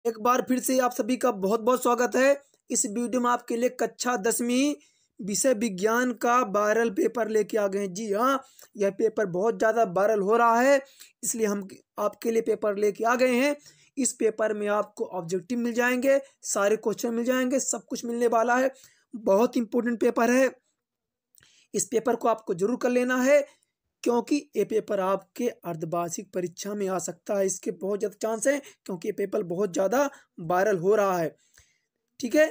एक बार फिर से आप सभी का बहुत बहुत स्वागत है। इस वीडियो में आपके लिए कक्षा 10वीं विषय विज्ञान का वायरल पेपर लेके आ गए हैं। जी हाँ, यह पेपर बहुत ज़्यादा वायरल हो रहा है, इसलिए हम आपके लिए पेपर लेके आ गए हैं। इस पेपर में आपको ऑब्जेक्टिव मिल जाएंगे, सारे क्वेश्चन मिल जाएंगे, सब कुछ मिलने वाला है। बहुत इंपॉर्टेंट पेपर है, इस पेपर को आपको जरूर कर लेना है, क्योंकि ये पेपर आपके अर्धवार्षिक परीक्षा में आ सकता है। इसके बहुत ज़्यादा चांस है, क्योंकि ये पेपर बहुत ज़्यादा वायरल हो रहा है। ठीक है,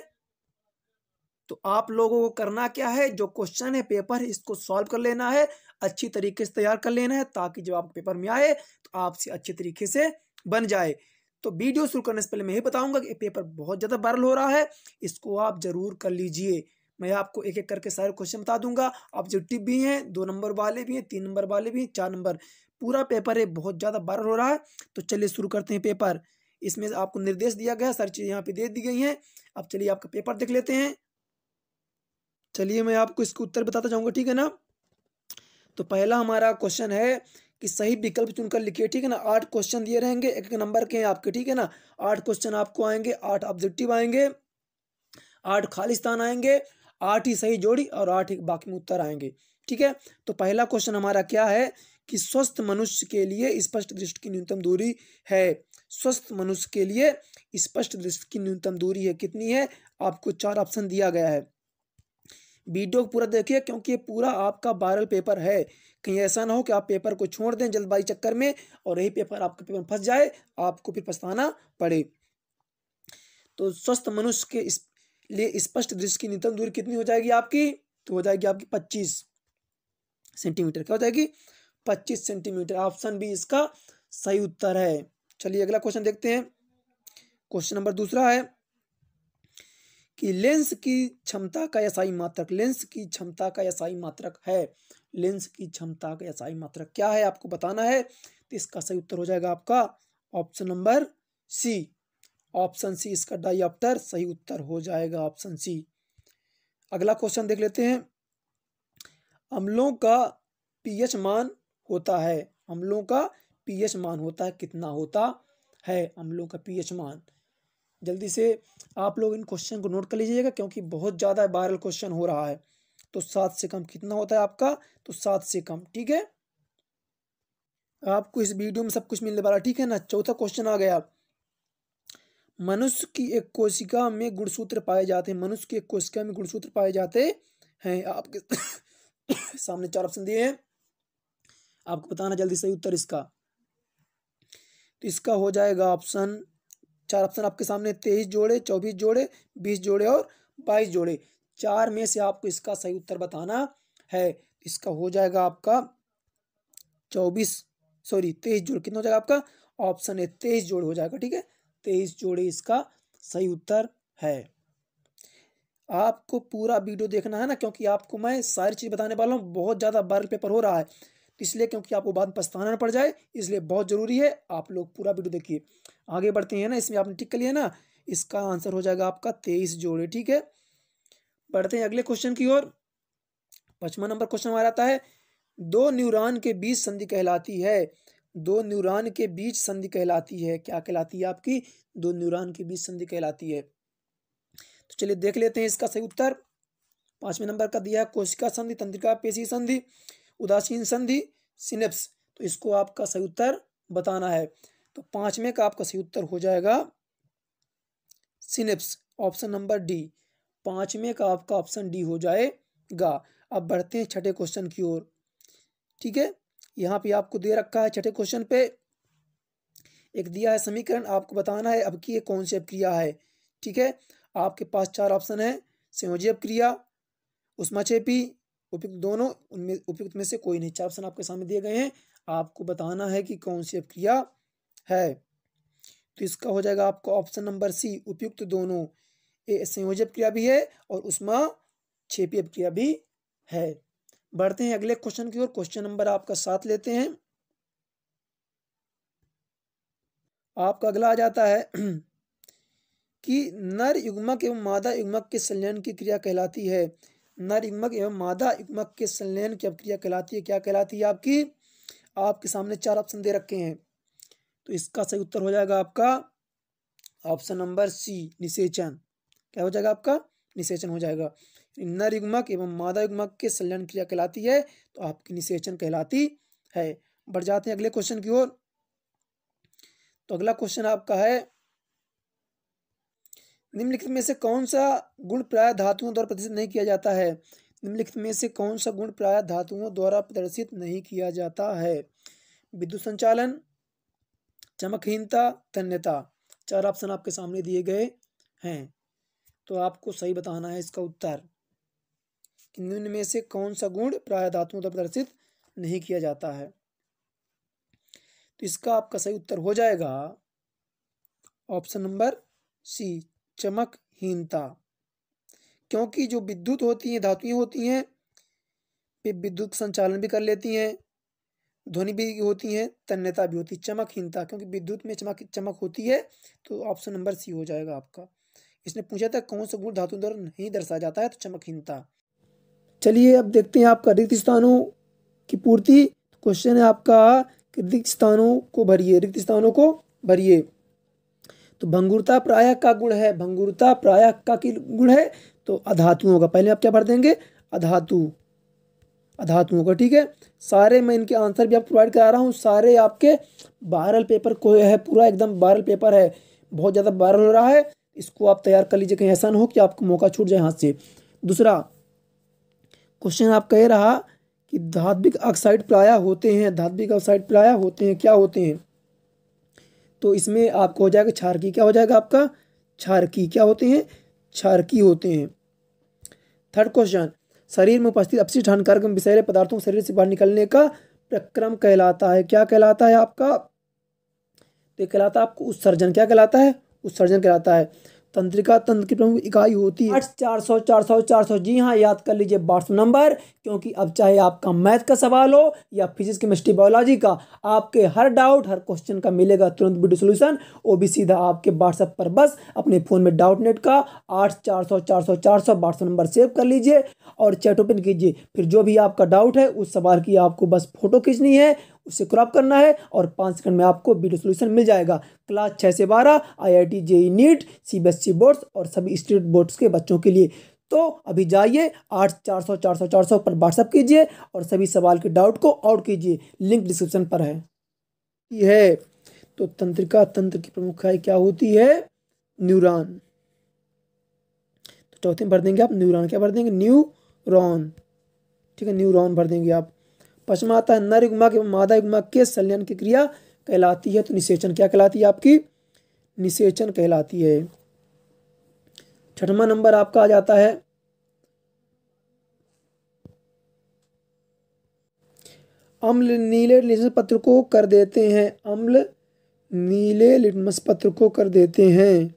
तो आप लोगों को करना क्या है, जो क्वेश्चन है पेपर इसको सॉल्व कर लेना है, अच्छी तरीके से तैयार कर लेना है, ताकि जब आप पेपर में आए तो आपसे अच्छे तरीके से बन जाए। तो वीडियो शुरू करने से पहले मैं ये बताऊंगा कि ये पेपर बहुत ज़्यादा वायरल हो रहा है, इसको आप जरूर कर लीजिए। मैं आपको एक एक करके सारे क्वेश्चन बता दूंगा। ऑब्जेक्टिव भी हैं, 2 नंबर वाले भी हैं, 3 नंबर वाले भी हैं, 4 नंबर, पूरा पेपर है, बहुत ज़्यादा वायरल हो रहा है। तो चलिए शुरू करते हैं पेपर। इसमें आपको निर्देश दिया गया, सारी चीज़ें यहाँ पे दे दी गई हैं। अब चलिए आपका पेपर देख लेते हैं। चलिए मैं आपको इसका उत्तर बताता जाऊंगा, ठीक है ना। तो पहला हमारा क्वेश्चन है कि सही विकल्प चुनकर लिखिए, ठीक है ना। 8 क्वेश्चन दिए रहेंगे, एक एक नंबर के हैं आपके, ठीक है ना। 8 क्वेश्चन आपको आएंगे, 8 ऑब्जेक्टिव आएंगे, 8 खाली स्थान आएंगे, 8 ही सही जोड़ी और 8 ही बाकी में उत्तर आएंगे, ठीक है। तो पहला क्वेश्चन हमारा क्या है कि स्वस्थ मनुष्य के लिए स्पष्ट दृष्टि की न्यूनतम दूरी है। स्वस्थ मनुष्य के लिए स्पष्ट दृष्टि की न्यूनतम दूरी है, कितनी है। आपको 4 ऑप्शन दिया गया है। वीडियो को पूरा देखिए, क्योंकि ये पूरा आपका वायरल पेपर है। कहीं ऐसा ना हो कि आप पेपर को छोड़ दें जल्दबाजी चक्कर में और यही पेपर आपके पेपर में फंस जाए, आपको फिर पछताना पड़े। तो स्वस्थ मनुष्य के लिए स्पष्ट दृष्टि की न्यूनतम दूरी कितनी हो जाएगी आपकी, तो हो जाएगी आपकी 25 सेंटीमीटर। क्या हो जाएगी, 25 सेंटीमीटर। ऑप्शन बी इसका सही उत्तर है। चलिए अगला क्वेश्चन देखते हैं। क्वेश्चन नंबर दूसरा है कि लेंस की क्षमता का एसआई मात्रक, लेंस की क्षमता का एसआई मात्रक है। लेंस की क्षमता का एसआई मात्रक क्या है, आपको बताना है। तो इसका सही उत्तर हो जाएगा आपका option number C. Option C इसका डायऑप्टर सही उत्तर हो जाएगा, ऑप्शन सी। अगला क्वेश्चन देख लेते हैं। अम्लों का पीएच मान होता है, अम्लों का पीएच मान होता है, कितना होता है अम्लों का पीएच मान। जल्दी से आप लोग इन क्वेश्चन को नोट कर लीजिएगा, क्योंकि बहुत ज़्यादा वायरल क्वेश्चन हो रहा है। तो 7 से कम कितना होता है आपका, तो 7 से कम, ठीक है। आपको इस वीडियो में सब कुछ मिलने वाला, ठीक है ना। चौथा क्वेश्चन आ गया। मनुष्य की एक कोशिका में गुणसूत्र पाए जाते हैं, मनुष्य की एक कोशिका में गुणसूत्र पाए जाते हैं। आपके सामने 4 ऑप्शन दिए हैं, आपको बताना जल्दी सही उत्तर इसका। तो इसका हो जाएगा ऑप्शन, 4 ऑप्शन आपके सामने, 23 जोड़े, 24 जोड़े, 20 जोड़े और 22 जोड़े। 4 में से आपको इसका सही उत्तर बताना है। इसका हो जाएगा आपका 23 जोड़, कितना हो जाएगा आपका, ऑप्शन है 23 जोड़ हो जाएगा, ठीक है। 23 जोड़े इसका सही उत्तर है। आपको पूरा वीडियो देखना है ना, क्योंकि आपको मैं सारी चीज़ बताने वाला हूँ। बहुत ज़्यादा वायरल पेपर हो रहा है, इसलिए क्योंकि आपको बाद में पछताना ना पड़ जाए, इसलिए बहुत ज़रूरी है आप लोग पूरा वीडियो देखिए। आगे बढ़ते हैं ना, इसमें आपने टिक कर लिया ना, इसका आंसर हो जाएगा आपका 23 जोड़े, ठीक है। बढ़ते हैं अगले क्वेश्चन की ओर। 5वां नंबर क्वेश्चन हमारा आता है, 2 न्यूरॉन के बीच संधि कहलाती है। 2 न्यूरॉन के बीच संधि कहलाती है, क्या कहलाती है आपकी, 2 न्यूरॉन के बीच संधि कहलाती है। तो चलिए देख लेते हैं इसका सही उत्तर। 5वें नंबर का दिया है कोशिका संधि, तंत्रिका पेशी संधि, उदासीन संधि, सिनेप्स। तो इसको आपका सही उत्तर बताना है। तो 5वें का आपका सही उत्तर हो जाएगा सिनेप्स, ऑप्शन नंबर डी। 5वें का आपका ऑप्शन डी हो जाएगा। अब बढ़ते हैं छठे क्वेश्चन की ओर, ठीक है। यहाँ पे आपको दे रखा है छठे क्वेश्चन पे एक दिया है समीकरण, आपको बताना है अब की ये कौन सी अपक्रिया है, ठीक है। आपके पास 4 ऑप्शन है, संयोजी अपक्रिया, ऊष्माक्षेपी, उपयुक्त दोनों, उनमें उपयुक्त में से कोई नहीं। 4 ऑप्शन आपके सामने दिए गए हैं, आपको बताना है कि कौन सी अपक्रिया है। तो इसका हो जाएगा आपका ऑप्शन नंबर सी, उपयुक्त दोनों। ये संयोजी अपक्रिया भी है और ऊष्माक्षेपी अपक्रिया भी है। बढ़ते हैं अगले क्वेश्चन की ओर। क्वेश्चन नंबर आपका 7 लेते हैं। आपका अगला आ जाता है कि नर युग्मक एवं मादा युग्मक के संलयन की क्रिया कहलाती है। नर युग्मक एवं मादा युग्मक के संलयन की क्रिया कहलाती है, क्या कहलाती है आपकी। आपके सामने 4 ऑप्शन दे रखे हैं, तो इसका सही उत्तर हो जाएगा आपका ऑप्शन नंबर सी निषेचन। क्या हो जाएगा आपका? निषेचन हो जाएगा। नर युग्मक एवं मादा युग्मक के संलयन क्रिया कहलाती है तो आपकी निषेचन कहलाती है। बढ़ जाते हैं अगले क्वेश्चन की ओर। तो अगला क्वेश्चन आपका है, निम्नलिखित में से कौन सा गुण प्राय धातुओं द्वारा प्रदर्शित नहीं किया जाता है? निम्नलिखित में से कौन सा गुण प्राय धातुओं द्वारा प्रदर्शित नहीं किया जाता है? विद्युत संचालन, चमकहीनता, तन्यता। चार ऑप्शन आपके सामने दिए गए हैं, तो आपको सही बताना है इसका उत्तर कि निम्न में से कौन सा गुण प्राय धातुओं द्वारा प्रदर्शित नहीं किया जाता है। तो इसका आपका सही उत्तर हो जाएगा ऑप्शन नंबर सी चमकहीनता। क्योंकि जो विद्युत होती हैं, धातुएं होती हैं, वे विद्युत संचालन भी कर लेती हैं, ध्वनि भी होती हैं, तन्यता भी होती है। चमकहीनता क्योंकि विद्युत में चमक होती है, तो ऑप्शन नंबर सी हो जाएगा आपका। इसने पूछा था कौन सा गुण धातु द्वारा नहीं दर्शाया जाता है, तो चमकहीनता। चलिए अब देखते हैं आपका रिक्त स्थानों की पूर्ति। क्वेश्चन है आपका रिक्त स्थानों को भरिए, रिक्त स्थानों को भरिए। तो भंगुरता प्रायः का गुण है, भंगुरता प्रायः का की गुण है, तो अधातुओं का। पहले आप क्या भर देंगे? अधातु, अधातुओं का। ठीक है, सारे मैं इनके आंसर भी आपको प्रोवाइड करा रहा हूँ। सारे आपके वायरल पेपर को है, पूरा एकदम वायरल पेपर है, बहुत ज़्यादा वायरल हो रहा है। इसको आप तैयार कर लीजिए, कहीं ऐसा ना हो कि आपको मौका छूट जाए हाथ से। दूसरा क्वेश्चन आप कह रहा कि धात्विक ऑक्साइड प्रायः होते हैं, धात्विक ऑक्साइड प्रायः होते हैं, क्या होते हैं? तो इसमें आपको हो जाएगा क्षारकी। क्या हो जाएगा आपका? क्षारकी। क्या होते हैं? क्षारकी होते हैं। थर्ड क्वेश्चन, शरीर में उपस्थित अपशिष्ट हानिकारक विषैले पदार्थों को शरीर से बाहर निकलने का प्रक्रम कहलाता है। क्या कहलाता है आपका? तो कहलाता है आपको उत्सर्जन। क्या कहलाता है? उत्सर्जन कहलाता है। तंत्रिका तंत्र की प्रमुख इकाई होती है 400 400 400। जी हाँ, याद कर लीजिए व्हाट्सएप नंबर, क्योंकि अब चाहे आपका मैथ का सवाल हो या फिजिक्स केमिस्ट्री बायोलॉजी का, आपके हर डाउट हर क्वेश्चन का मिलेगा तुरंत वीडियो सोल्यूशन। वो भी सीधा आपके व्हाट्सएप पर। बस अपने फ़ोन में डाउट नेट का 8400 400 400 व्हाट्सएप नंबर सेव कर लीजिए और चैट ओपन कीजिए। फिर जो भी आपका डाउट है उस सवाल की आपको बस फोटो खींचनी है, उसे क्रॉप करना है और 5 सेकंड में आपको वीडियो सोल्यूशन मिल जाएगा। क्लास 6 से 12 IIT JEE NEET CBSE boards और सभी स्टेट बोर्ड्स के बच्चों के लिए। तो अभी जाइए 8400 400 400 पर व्हाट्सएप कीजिए और सभी सवाल के डाउट को आउट कीजिए, लिंक डिस्क्रिप्शन पर है। यह तो तंत्रिका तंत्र की प्रमुख इकाई क्या होती है? न्यूरॉन। तो चौथे में भर देंगे आप न्यूरॉन। क्या भर देंगे? न्यूरॉन। ठीक है, न्यूरॉन भर देंगे आप। पश्चिमाता नर युग्मक एवं मादा युग्मक के संलयन की क्रिया कहलाती है, तो निषेचन। क्या कहलाती है आपकी? निषेचन कहलाती है। छठवां नंबर आपका आ जाता है अम्ल नीले लिटमस पत्र को कर देते हैं, अम्ल नीले लिटमस पत्र को कर देते हैं,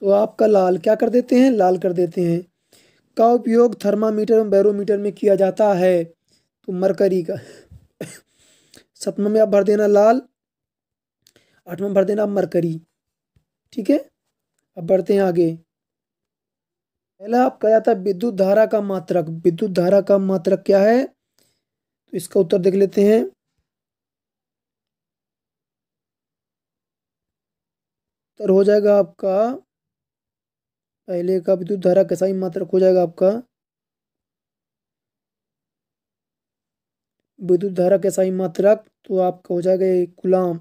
तो आपका लाल। क्या कर देते हैं? लाल कर देते हैं। का उपयोग थर्मामीटर एवं बैरोमीटर में किया जाता है, तो मरकरी का। सतमा में आप भर देना लाल, आठवां भर देना आप मरकरी। ठीक है, अब बढ़ते हैं आगे। पहला आपका जाता है विद्युत धारा का मात्रक। विद्युत धारा का मात्रक क्या है? तो इसका उत्तर देख लेते हैं। उत्तर हो जाएगा आपका पहले का विद्युत धारा का सही मात्रक हो जाएगा आपका विद्युत धारा का सही मात्रक, तो आपका हो जाएगा कूलाम।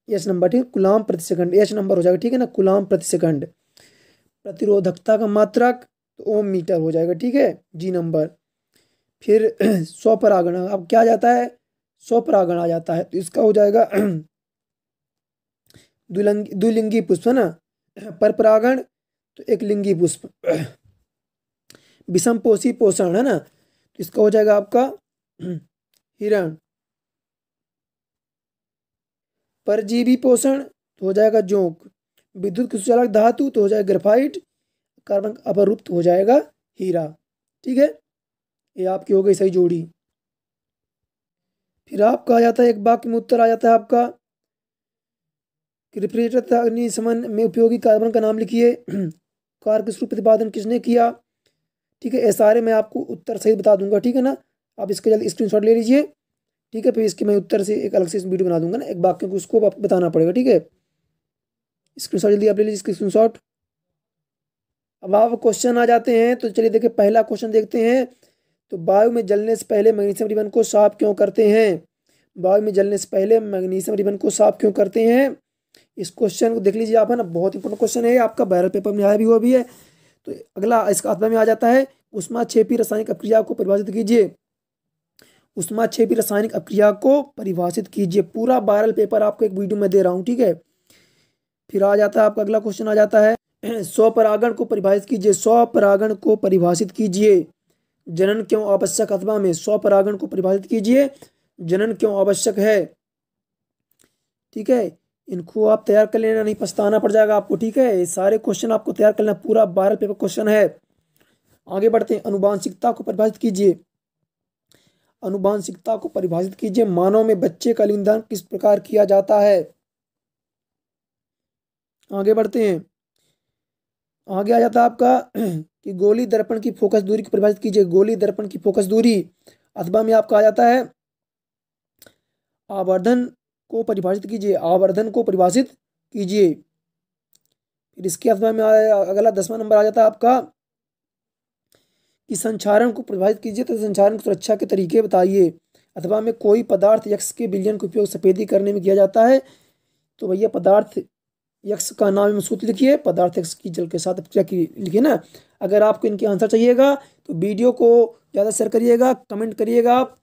H number. ठीक है, कूलाम प्रति सेकंड, एच नंबर हो जाएगा। ठीक है ना, कूलाम प्रति सेकंड। प्रतिरोधकता का मात्रक तो ओम मीटर हो जाएगा। ठीक है, जी नंबर। फिर स्वपरागण, अब क्या जाता है? स्वपरागण आ जाता है, तो इसका हो जाएगा द्विलिंगी पुष्प है ना। पर परागण तो एक लिंगी पुष्प। विषम पोषी पोषण है ना, तो इसका हो जाएगा आपका हिरण। परजीवी पोषण तो हो जाएगा जोंक। विद्युत कुचालक धातु तो हो जाएगा ग्रेफाइट। कार्बन अपरूप हो जाएगा हीरा। ठीक है, ये आपकी हो गई सही जोड़ी। फिर आपका आ जाता है एक वाक्य में उत्तर आ जाता है आपका रेफ्रिजरेटर तथा अग्निशमन में उपयोगी कार्बन का नाम लिखिए। कार्य किस रूप प्रतिपादन किसने किया? ठीक है, ये सारे मैं आपको उत्तर सही बता दूंगा। ठीक है ना, आप इसके जल्दी स्क्रीनशॉट ले लीजिए। ठीक है, फिर इसके मैं उत्तर से एक अलग से वीडियो बना दूंगा ना, एक वाक्य को उसको आपको बताना पड़ेगा। ठीक है, स्क्रीनशॉट जल्दी आप ले लीजिए इसके स्क्रीनशॉट। अब आप क्वेश्चन आ जाते हैं, तो चलिए देखिए पहला क्वेश्चन देखते हैं। तो वायु में जलने से पहले मैग्नीशियम रिबन को साफ क्यों करते हैं? वायु में जलने से पहले मैग्नीशियम रिबन को साफ क्यों करते हैं? इस क्वेश्चन को देख लीजिए आप, है ना, बहुत इंपॉर्टेंट क्वेश्चन है, आपका वायरल पेपर में आया भी हुआ भी है। तो अगला इसका अथवा में आ जाता है, ऊष्माक्षेपी रासायनिक अपक्रिया को परिभाषित कीजिए। ऊष्माक्षेपी रासायनिक अपक्रिया को परिभाषित कीजिए। पूरा वायरल पेपर आपको एक वीडियो में दे रहा हूँ, ठीक है। फिर आ जाता है आपका अगला क्वेश्चन आ जाता है, स्वपरागण को परिभाषित कीजिए। स्वपरागण को परिभाषित कीजिए। जनन क्यों आवश्यक? अथवा में स्वपरागण को परिभाषित कीजिए, जनन क्यों आवश्यक है? ठीक है, इनको आप तैयार कर लेना, नहीं पछताना पड़ जाएगा आपको, ठीक है। ये सारे क्वेश्चन आपको तैयार करना, पूरा वायरल पेपर क्वेश्चन है। आगे बढ़ते हैं, अनुवांशिकता को परिभाषित कीजिए। अनुवांशिकता को परिभाषित कीजिए। मानव में बच्चे का लिंगदान किस प्रकार किया जाता है? आगे बढ़ते हैं, आगे आ जाता है आपका कि गोली दर्पण की फोकस दूरी को परिभाषित कीजिए। गोली दर्पण की फोकस दूरी। अथवा में आपका आ जाता है, आवर्धन को परिभाषित कीजिए। आवर्धन को परिभाषित कीजिए। फिर इसके अथवा में अगला 10वां नंबर आ जाता है आपका कि संचारण को परिभाषित कीजिए। तो संचारण की सुरक्षा के तरीके बताइए। अथवा में कोई पदार्थ यक्ष के विलयन का उपयोग सफेदी करने में किया जाता है। तो भैया पदार्थ यक्ष का नाम में सूत्र लिखिए, पदार्थ यक्ष की जल के साथ अपक्रिया की लिखिए ना। अगर आपको इनके आंसर चाहिएगा तो वीडियो को ज़्यादा शेयर करिएगा, कमेंट करिएगा, आप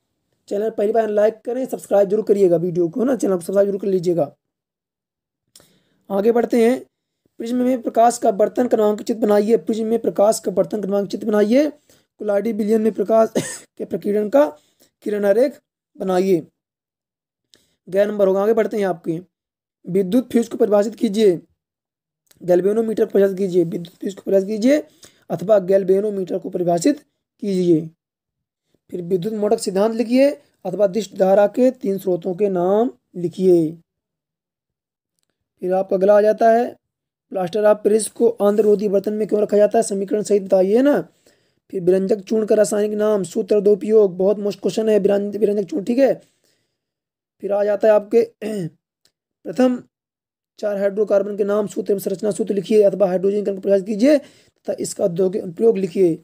चैनल पहली बार लाइक करें, सब्सक्राइब जरूर करिएगा वीडियो को, ना चैनल को सब्सक्राइब जरूर कर लीजिएगा। आगे बढ़ते हैं, प्रिज्म में प्रकाश का बर्तन क्रमांक चित्र बनाइए। प्रिज्म में प्रकाश का बर्तन क्रमांक चित्र बनाइए। कुलाडी विलयन में प्रकाश के प्रकीर्णन का किरण आरेख बनाइए। 11 नंबर होगा। आगे बढ़ते हैं आपके, विद्युत फ्यूज को परिभाषित कीजिए। गैल्वेनोमीटर को परिभाषित कीजिए। विद्युत फ्यूज को परिभाषित कीजिए अथवा गैल्वेनोमीटर को परिभाषित कीजिए। फिर विद्युत मोटक सिद्धांत लिखिए अथवा दिष्ट धारा के 3 स्रोतों के नाम लिखिए। फिर आपका अगला आ जाता है, प्लास्टर ऑफ पेरिस को आंध्ररोधी बर्तन में क्यों रखा जाता है? समीकरण सहित बताइए ना। फिर विरंजक चूर्ण का रासायनिक नाम, सूत्र, दो उपयोग, बहुत मोस्ट क्वेश्चन है विरंजक चूर्ण, ठीक है। फिर आ जाता है आपके प्रथम 4 हाइड्रोकार्बन के नाम, सूत्र एवं संरचना सूत्र लिखिए अथवा हाइड्रोजन को परिभाषित कीजिए तथा इसका औद्योगिक अनुप्रयोग लिखिए।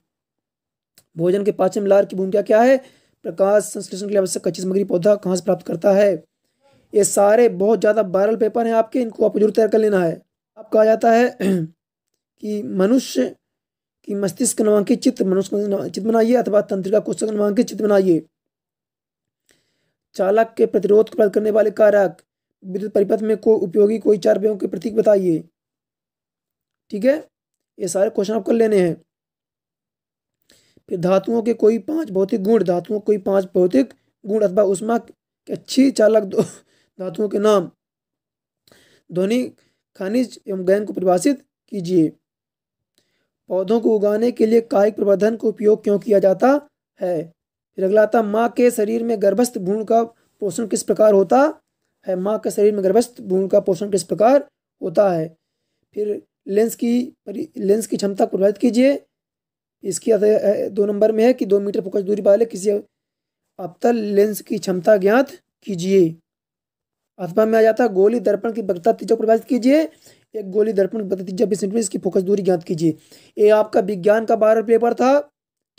भोजन के पाचन में लार की भूमिका क्या है? प्रकाश संश्लेषण के लिए आवश्यक कच्ची सामग्री पौधा कहाँ से प्राप्त करता है? ये सारे बहुत ज़्यादा वायरल पेपर हैं आपके, इनको आपको जरूर तैयार कर लेना है। आपका आ जाता है कि मनुष्य की मस्तिष्क नामांकित चित्र, मनुष्य चित्र बनाइए अथवा तंत्रिका कोशिका नामांकित चित्र बनाइए। चालक के प्रतिरोध को प्रदान करने वाले कारक, विद्युत परिपथ में को उपयोगी कोई 4 अवयवों के प्रतीक बताइए। ठीक है, ये सारे क्वेश्चन आप कर लेने हैं। फिर धातुओं के कोई 5 भौतिक गुण, धातुओं कोई 5 भौतिक गुण अथवा उष्मा के अच्छी चालक धातुओं के नाम। ध्वनि, खनिज एवं गैन को परिभाषित कीजिए। पौधों को उगाने के लिए कायिक प्रवर्धन का उपयोग क्यों किया जाता है? फिर अगला आता, माँ के शरीर में गर्भस्थ भ्रूण का पोषण किस प्रकार होता है? माँ के शरीर में गर्भस्थ भ्रूण का पोषण किस प्रकार होता है? फिर लेंस की क्षमता को प्रभावित कीजिए। इसकी 2 नंबर में है कि 2 मीटर फोकस दूरी वाले किसी अवतल लेंस की क्षमता ज्ञात कीजिए। अथवा में आ जाता है गोली दर्पण की वक्रता त्रिज्या को परिभाषित कीजिए। एक गोली दर्पण की वक्रता त्रिज्या 20 सेंटीमीटर, इसकी फोकस दूरी ज्ञात कीजिए। ये आपका विज्ञान का वायरल पेपर था,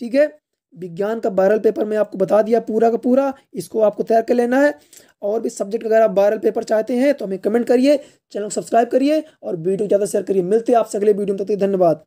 ठीक है। विज्ञान का वायरल पेपर मैं आपको बता दिया पूरा का पूरा, इसको आपको तैयार कर लेना है। और भी सब्जेक्ट अगर आप वायरल पेपर चाहते हैं तो हमें कमेंट करिए, चैनल को सब्सक्राइब करिए और वीडियो ज़्यादा शेयर करिए। मिलते हैं आपसे अगले वीडियो में, तब तक धन्यवाद।